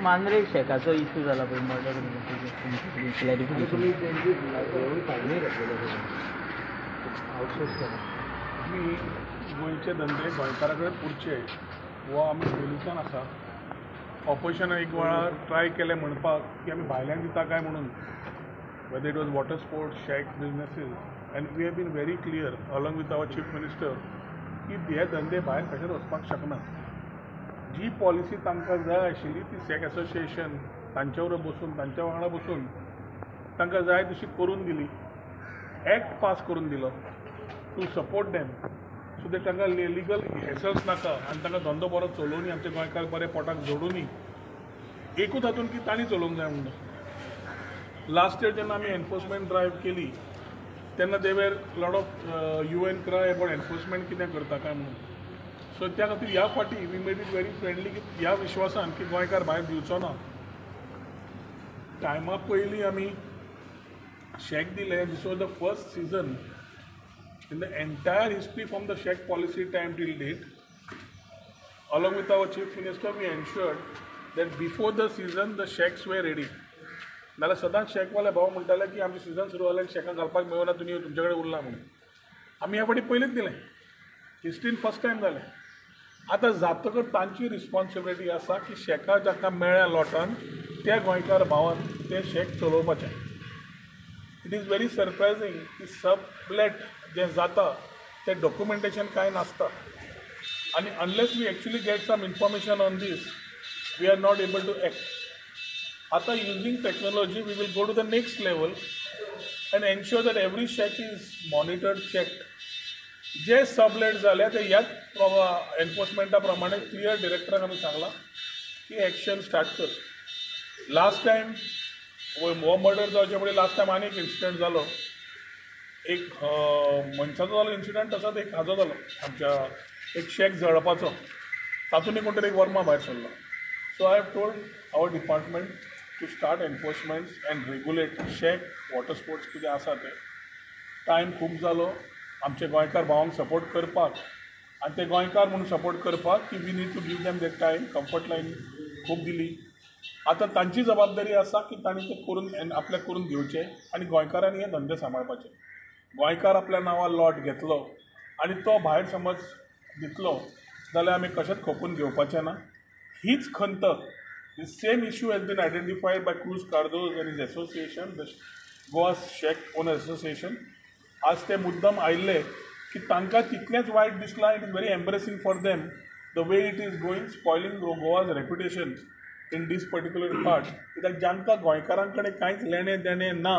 Mandrem शेकाचो issue जाला पळय murder clarification आमी गोंयचे धंदे गोंयकारा कडेन पुरचे हो आमी पयलींच्यान आसा. ऑपोजिशनान एक वेळार ट्राय केलें म्हणपाक की आमी भायल्यान दिता काय म्हणून, whether it was water sports, shack businesses, and we have been very clear along with our chief minister की हे धंदे भायर कशेंच वचपाक शकना. जी पॉलिसी तांकां जाय आशिल्ली ती सॅक एसोसिएशन तांचे बरोबर बसून तांच्या वांगडा बसून तांकां जाय तशी करून दिली. एक्ट पास करून दिलो to support them so that तांकां लिगल हेसल्स नाका आनी तांकां धंदो बरो चलोवनी आमचे गोंयकार बरे पोटाक जोडुनी एकूच हातून की तांणी चलोवंक जाय म्हणून. लास्ट इयर जेन्ना आमी एनफोर्समेंट ड्रायव्ह केली तेन्ना they were lot of UN cry about enforcement कितें करता काय म्हणून. सो त्या खातीर ह्या फाटी we made it very friendly की ह्या विश्वासान की गोंयकार भायर दिवचो ना. टायमा पयलीं आमी शॅक दिले. This was the first season in the entire history from the shack policy time till date. Along with our chief minister, we ensured that before the season the shacks were ready. नाल्यार सदांच शॅकवाले भाव म्हणटाले की आमचे season सुरू जालें शॅकां घालपाक मेळना, तुमी तुमचे कडेन उरला म्हणून. आमी ह्या फाटी पयलींच दिलें, हिस्ट्रीन फर्स्ट टायम जालें. आतां जातकच तांची रिस्पॉन्सिबिलिटी आसा की शॅकां जाका मेळ्ळ्या लॉटान त्या गोंयकार भावान ते शॅक चलोवपाचें. इट इज व्हेरी सरप्रायझींग की सबलेट जें जाता तें डॉक्युमेंटेशन कांय नासता आनी unless we actually get some information on this we are not able to act. आतां using technology we will go to the next level and ensure that every shack is monitored checked. जे sublet जाले ते ह्याच एनफोर्समेंटा प्रमाणे clear डिरेक्टराक आमी सांगलां की action start कर. लास्ट टायम हो मर्डर जावचे पयलीं लास्ट टायम आनी एक इन्सिडंट जालो. एक मनशाचो जालो इन्सिडंट तसोच एक हाजो जालो आमच्या एक शॅक जळपाचो. तातूंतय कोण तरी एक वर्मा भायर सरलो. So I have told our department to start enforcement and regulate shack water sports कितें आसा ते. टायम खूब जालो आमचे गोंयकार भावांक सपोर्ट करपाक आनी ते गोंयकार म्हणून सपोर्ट करपाक की we need to give them that time. Comfort लायन खूब दिली. आतां तांची जबाबदारी आसा की तांणी ते करून आपल्याक करून दिवचे आनी गोंयकारांनी हे धंदे सांबाळपाचे. गोंयकार आपल्या नांवार लॉट घेतलो आनी तो भायर समज दितलो जाल्यार आमी कशेंच खपून घेवपाचें ना. हीच खंत the same issue has been identified by Cruz Cardozo and his association the Goa shack owners association. आज ते मुद्दम आयिल्ले की तांकां तितलेंच वायट दिसलां. It is very embarrassing for them the way it is going spoiling Goa's reputation in this particular part. कित्याक जांकां गोंयकारां कडेन कांयच लेणें देणें ना,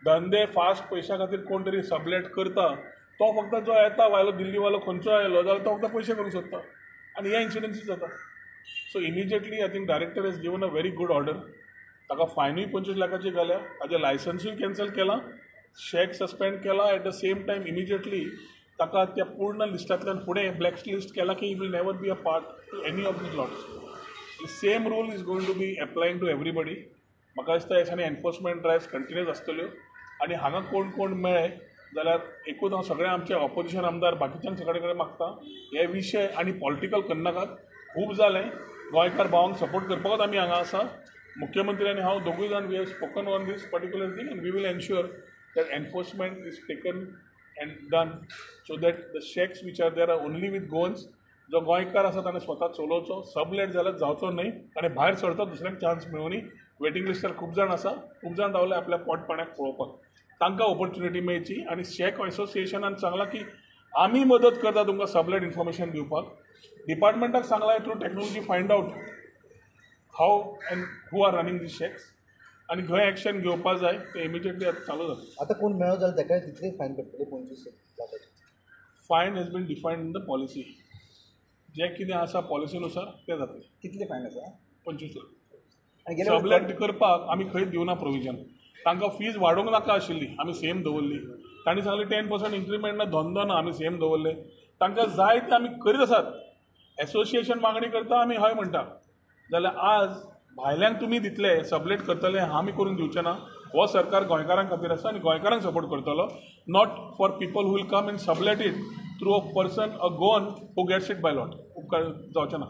धंदे फास्ट पयशा खातीर कोण तरी सबलेट करता, तो फक्त जो येता वायलो दिल्लीवालो खंयचो आयलो जाल्यार तो फक्त पयशे करूंक सोदता आनी हे इन्सिडंसीस जाता. So immediately I think director has given a very good order. ताका फायनूय 25 लाखाची घाल्या, ताजें लायसन्सूय कॅन्सल केलां, शॅक सस्पेंड केला. At the same time immediately ताका त्या पूर्ण लिस्टांतल्यान फुडें ब्लॅक लिस्ट केला की he will never be a part to any of these lots. The same rule is going to be applying to everybody. म्हाका दिसता ह्या दिसांनी एनफोर्समेंट ड्रायव्स कंटिन्यूस आसतल्यो आनी हांगा कोण कोण मेळ्ळे जाल्यार एकूच हांव सगळे आमचे ऑपोजिशन आमदार बाकीच्यांक सगळे कडेन मागता हे विशय आनी पॉलिटिकल करनाकात. खूब जालें. गोंयकार भावांक सपोर्ट करपाकूच आमी हांगा आसा. मुख्यमंत्री आनी हांव दोगूय जाण we have spoken on this particular thing and we will ensure that enforcement is taken and done so that the shacks which are there are only with Goans. जो गोंयकार आसा ताणें स्वता चलोवचो, सबलेट जाल्यार जावचो न्हय आनी भायर सरचो दुसऱ्याक चान्स मेळुनी. वेटिंग लिस्टार खूब जाण आसा, खूब जाण रावले आपल्या पोट पाण्याक पळोवपाक. तांकां ऑपॉर्च्युनिटी मेळची आनी शॅक असोसिएशनान सांगलां की आमी मदत करता तुमकां सबलेट इन्फॉर्मेशन दिवपाक. डिपार्टमेंटाक सांगलां through technology find out how and who are running these shacks आनी खंय एक्शन घेवपा जाय तें इमिजिएटली आतां चालू जाता. आतां कोण मेळ्ळो जाल्यार ताका कितले फायन पडटले? 25 लाखाचे. Fine has been defined in the policy. जें कितें आसा पॉलिसीनुसार तें जातलें. कितले फायन आसा? 25 लाख. सबलेट करपाक आमी खंयच दिवना प्रोविजन. तांकां फीज वाडोवंक नाका आशिल्ली, आमी सेम दवरली. तांणी सांगलें 10% इन्क्रिमेंट ना, धंदो ना, आमी सेम दवरले. तांकां जाय तें आमी करीत आसात. एसोसिएशन मागणी करता आमी हय म्हणटा जाल्यार आज भायल्यांक तुमी दितले सबलेट करतले आमी करून दिवचे ना. हो सरकार गोंयकारां खातीर आसा आनी गोंयकारांक सपोर्ट करतलो. Not for people who will come and sublet it through a person a Goan who gets it by lot. उपकार जावचें ना.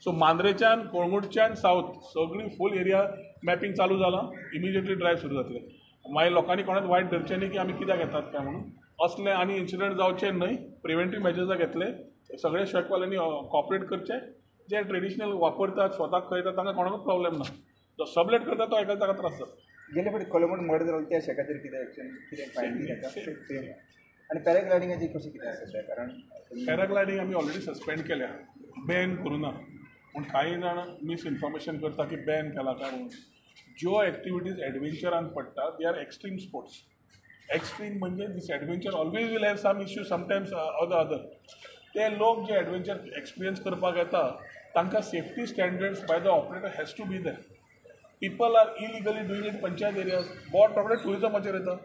सो मांद्रेच्यान कोळंगूटच्यान साऊथ सगळी फूल एरिया मॅपिंग चालू जाला इमिजिएटली ड्रायव्ह सुरू जातले मागीर लोकांनी कोणाक वायट धरचें न्ही की आमी कित्याक येतात काय म्हणून असले आनी इन्सिडंट जावचे न्हय प्रिव्हेंटीव मेजर्स घेतले सगळे शेकवाल्यांनी कॉपरेट करचे जे ट्रेडिशनल वापरतात स्वताक खंयतात तांकां कोणाकूच प्रॉब्लेम ना जो सबलेट करता तो एका ताका त्रास जाता गेले फावटी कोलमोड मर्डर जालो त्या शेकाचेर कितें एक्शन कितें फायन बी घेता आनी पॅराग्लायडिंगाची कशी कितें आसा तें कारण पॅराग्लायडींग आमी ऑलरेडी सस्पेंड केल्या बॅन करूं ना पूण कांय जाण मिसइन्फॉर्मेशन करता की बॅन केला काय म्हणून ज्यो एक्टिविटीज एडवेंचरान पडटा they are extreme sports extreme म्हणजे this adventure always will have some issue sometimes other ते लोक जे एडवेंचर एक्सपिरियन्स करपाक येता तांकां safety standards by the operator has to be there people are illegally doing it panchayat areas boat problem टुरिजमाचेर येता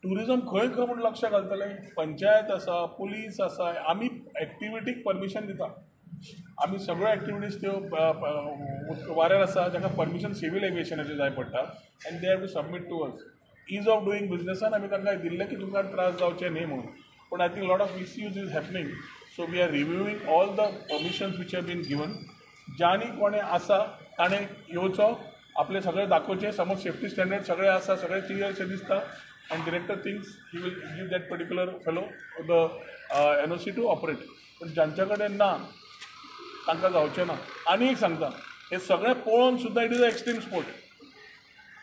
tourism खंय खंय म्हूण लक्ष घालतले पंचायत आसा पुलीस आसा आमी एक्टिविटीक परमिशन दिता आमी सगळ्यो एक्टिविटीज त्यो वाऱ्यार आसा जाका परमिशन सिवील एविएशनाचें जाय पडटा and they have to submit to us ease of doing बिजनेसान आमी तांकां दिल्लें की तुमकां त्रास जावचे न्ही म्हणून पूण I think lot of misuse is happening so we are reviewing all the permissions which have been given ज्यांनी कोणें आसा ताणें येवचो आपले सगळे दाखोवचे समज सेफ्टी स्टँडर्ड सगळे आसा सगळे क्लियर अशें दिसता and director thinks he will give that particular fellow the NOC to operate पूण जांच्या कडेन ना तांकां जावचें ना आनी एक सांगता हे सगळें पळोवन सुद्दां it is a extreme sport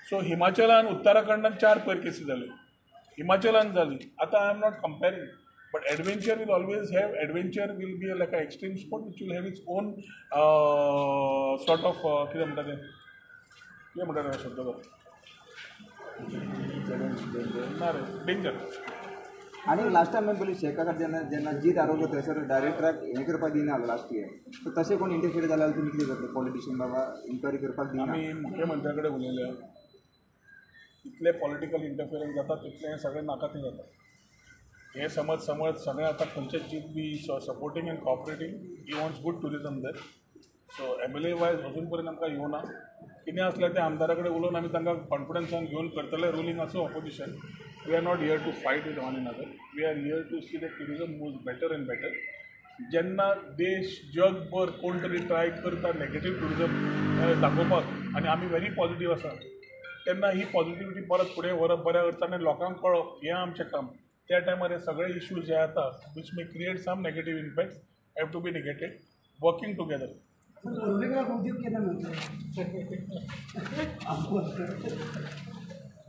so हिमाचलान उत्तराखंडान 4 पयर केसी जाल्यो हिमाचलान जाली आतां I am not comparing but adventure will always have adventure will be like a extreme sport which will have its own sort of कितें म्हणटा तें कितें म्हणटा तें शब्द ना रे डेंजर आनी लास्ट टायम पयली शेकाक जेन्ना जीत आरोग्य थंयसर डायरेक्टराक हें करपाक दिना लास्ट इयर सो तशें कोण इंटरफियर जाल्यार तुमी कितें करता पॉलिटिशियन बाबा इन्क्वायरी करपाक दिना आमी मुख्यमंत्र्या कडेन उलयल्या इतले पॉलिटिकल इंटरफियरन्स जाता तितलें हें सगळें नाका तें जाता हें समज सगळें आतां खंयचें जीत be supporting and cooperating he wants good tourism there so MLA wise अजून पर्यंत आमकां येवना कितें आसलें तें आमदारा कडेन उलोवन आमी तांकां कॉन्फिडन्सान घेवन करतले रुलींग आसूं opposition we are not here to fight with one another we are here to see that tourism moves better and better जेन्ना देश जगभर कोण तरी ट्राय करता नेगेटीव टुरिजम दाखोवपाक आनी आमी व्हेरी पॉझिटीव आसा तेन्ना ही पॉझिटिविटी परत फुडें व्हरप बऱ्या करता आनी लोकांक कळप हें आमचें काम त्या टायमार हे सगळे इश्यूज जे येता which may create some negative impacts have to be negated working together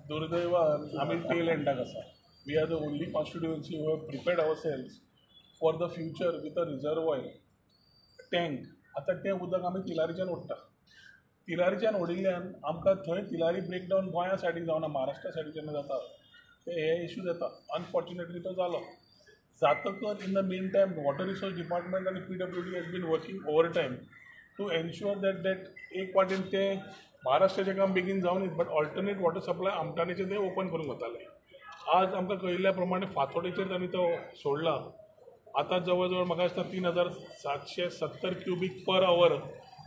दुर्दैवान आमी टेल एंडाक आसा we are the only constituency who have prepared ourselves for the future with a reservoir tank आतां तें उदक आमी तिलारीच्यान ओडटा तिलारीच्यान ओडिल्ल्यान आमकां थंय तिलारी ब्रेकडावन गोंया सायडीक जावना महाराष्ट्रा सायडीक जेन्ना जाता ते हे इश्यू जाता अनफॉर्च्युनेटली तो जालो जातकर in the mean time water resource department आनी PWD has been working over time to ensure that एक वाटेन ते महाराष्ट्राचें काम बेगीन जावन बट ऑल्टरनेट वॉटर सप्लाय आमटाणेचें ते ओपन करूंक वताले आज आमकां कळिल्ल्या प्रमाणे फातोडेचेर तांणी तो सोडला आतां जवळ जवळ म्हाका दिसता 3770 cubic per hour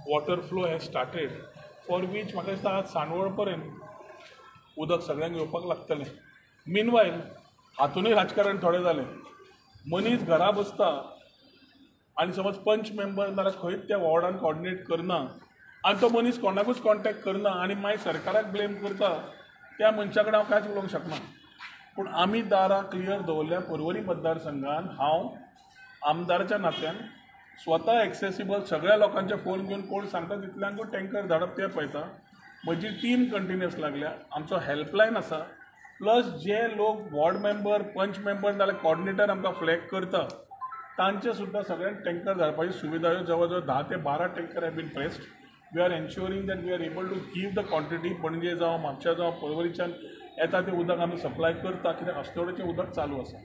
water flow has started for which म्हाका दिसता आज सांडवळ पर्यंत उदक सगळ्यांक येवपाक लागतलें मीनवायल हातूनय राजकारण थोडें जालें मनीस घरा बसता आनी समज पंच मेंबर नाल्यार खंयच त्या वॉर्डान कॉर्डिनेट करना आनी तो मनीस कोणाकूच कॉन्टॅक्ट करना आनी मागीर सरकाराक ब्लेम करता त्या मनशा कडेन हांव कांयच उलोवंक शकना पूण आमी दारां क्लियर दवरल्या पर्वरी मतदारसंघान हांव आमदाराच्या नात्यान स्वता एक्सेसिबल सगळ्या लोकांचे फोन घेवन कोण सांगता तितल्यांकूच टँकर धाडप ते पळयता म्हजी टीम कंटिन्युअस लागल्या आमचो हेल्पलायन आसा प्लस जे लोक वॉर्ड मेंबर पंच मेंबर नाल्यार कॉर्डिनेटर आमकां फ्लॅग करता तांचे सुद्दां सगळ्यांक टँकर धाडपाची सुविधा ह्यो जवळ जवळ 10 ते 12 tanker have been placed we are ensuring that we are able to give the quantity Panaji जावं म्हापशा जावं पर्वरीच्यान येता तें उदक आमी सप्लाय करता कित्याक अस्नोडेचें उदक चालू आसा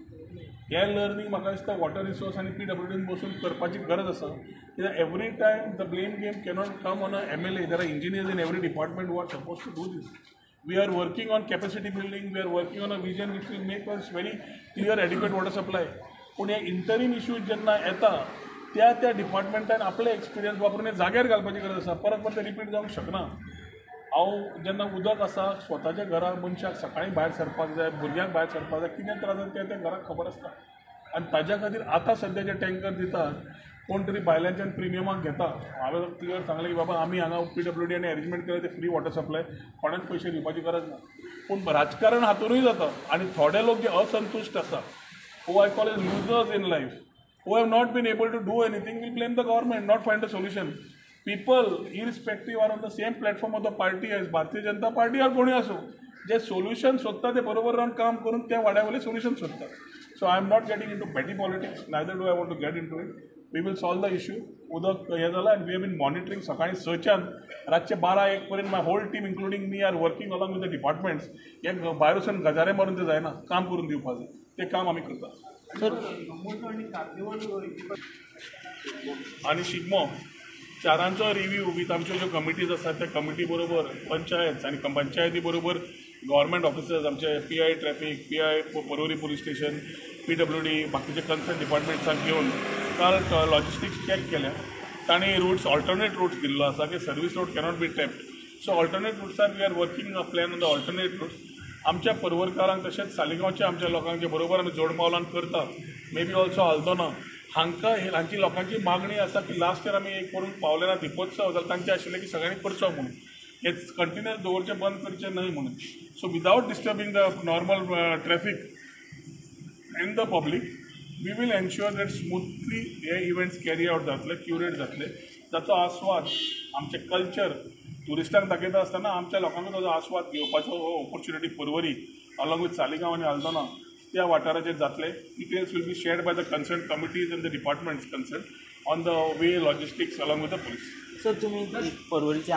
हें लर्निंग म्हाका दिसता वॉटर रिसोर्स आनी PWDन बसून करपाची गरज आसा कित्याक every time the blame game cannot come on a MLA there are engineers in every department who are suppose to do this we are working on capacity building, we are working on a vision which will make us very clear adequate water supply. पूण हे interim issues जेन्ना येता त्या डिपार्टमेंटान आपले experience वापरून जाग्यार घालपाची गरज आसा परत परत रिपीट जावंक शकना हांव जेन्ना उदक आसा स्वताच्या घराक मनशाक सकाळीं भायर सरपाक जाय भुरग्यांक भायर सरपाक जाय कितें त्रास जाता तें घराक खबर आसता आनी ताज्या खातीर आतां सद्या जे टँकर दितात कोण तरी बायलांच्यान प्रिमियमाक घेता हांवें क्लियर सांगलें की बाबा आमी हांगा PWD आनी अरेंजमेंट केलें ते फ्री वॉटर सप्लाय कोणाच पयशे दिवपाची गरज ना पूण राजकारण हातूनय जाता आनी थोडे लोक जे असंतुश्ट आसा who I call as losers in life who have not been able to do anything will blame the government, not find a solution. People, irrespective, are on the same platform of the party as Bharatiya Janata Party or कोणी असो जे solution सोदता ते बरोबर रावन काम करून त्या वाड्यावयले सोल्युशन सोदता so I am not getting in to petty politics neither do I want to get in to it we will solve the issue उदक हें जालां and we have been monitoring सकाळीं 6च्यान रातचे 12-1 पर्यंत my whole team including me are working along with the departments हे भायर वचून गजारे मारून ते जायना काम करून दिवपाक जाय ते काम आमी करता आणि शिगमो चारांचो रिव्ह्यू विथ आमच्यो ज्यो कमिटीज आसात त्या कमिटी बरोबर पंचायत आणि पंचायती बरोबर गव्हर्मेंट ऑफिसर्स आमचे PI traffic PI Porvorim police station PWD बाकीचे कन्सर्न डिपार्टमेंट्सांक घेवन काल लॉजिस्टिक्स चॅक केल्या तांणी रूट्स ऑल्टरनेट रूट्स दिल्लो आसा की service road cannot be tapped so alternate रूट्सार we are working a plan on the alternate routes आमच्या परवरकारांक तशेंच सालिगांवच्या आमच्या लोकांचे बरोबर आमी जोड पावलान करता मे बी ऑल्सो आल्दोना हांची लोकांची मागणी आसा की लास्ट इयर आमी एक करून पावले ना दिपोत्सव जाल्यार तांचे आशिल्लें की सगळ्यांनी करचो म्हणून हे कंटिन्युअस दवरचें बंद करचें न्हय म्हणून so without disturbing the normal traffic in the public we will ensure that smoothly हे इव्हेंट्स कॅरी आउट जातले क्युरेट जातले जाचो आस्वाद आमचे कल्चर टुरिस्टांक दाखयता आसतना आमच्या लोकांक ताजो आस्वाद घेवपाचो opportunity Porvorim along with Saligao आनी आल्दोना त्या वाठाराचेर जातले details will be shared by the concern committees and the departments concern on the way logistics along with the police sir तुम्ही परवरीचे